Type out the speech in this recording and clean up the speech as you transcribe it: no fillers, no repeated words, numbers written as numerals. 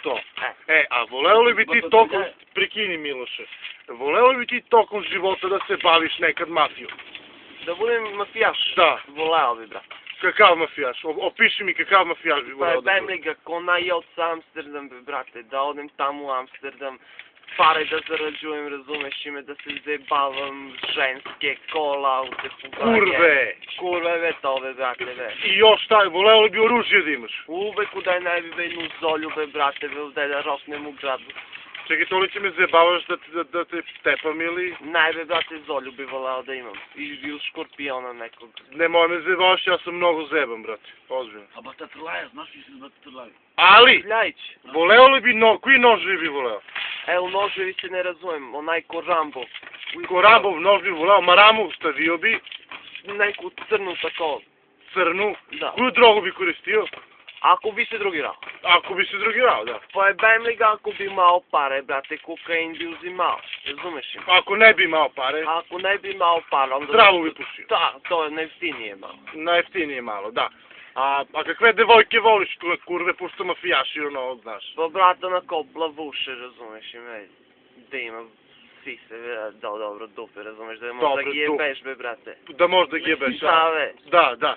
to. A voleo li bi ti tokom, prikini Miloše, voleo li bi ti tokom života da se baviš nekad mafijom? Da budem mafijaš? Da. Voleo bi, brate. Kakav mafijaš? Opiši mi kakav mafijaš bi voleo da Pa bude. daj ga ko najot sa Amsterdam, brate, da odem tamo u Amsterdam, pare da zarađujem, razumeš, ime da se zajebavam, ženske, kola, aute, Kurve! Kurve, to be, brate, be. I još šta, voleo li bi oružje da imaš? Uvek udaj najbi jednu zolju, be, brate, be, udaj da roknem u gradu. Čekaj, toliko me zajebavaš da te tepam ili? Najbe, brate, zolju bi voleo da imam. Ili škorpiona nekog. Nemoj me zajebavaš, ja sam mnogo zajeban, brate. Ozbiljno. A batatrlaja, znaš li si batatrlaja? Ali, Ljajić. voleo li bi koji noževi bi voleo? Evo, noževi se ne razumem, onaj ko Rambo. Ko Rambov nož bi voleo, Maramu stavio bi, Neku crnu tako. crnu. Da. Koju drogu bi koristio? Ako bi se drogirao. Ako bi se drogirao, da. Pa jebem li ga ako bi imao pare, brate, kokain bi uzimao. Razumeš im? Ako ne bi imao pare, Ako ne bi imao pare, onda... zdravo bi pušio. Da, to je najjeftinije malo. Najjeftinije malo, da. A kakve devojke voliš, kurve, pošto mafijaši, ono, znaš. Pa, brate, onako blavuše, razumeš ime, da ima sise, da dobro dupe, razumeš, da možda Dobre jebeš, be, brate. Da možda jebeš, Da, ve. da.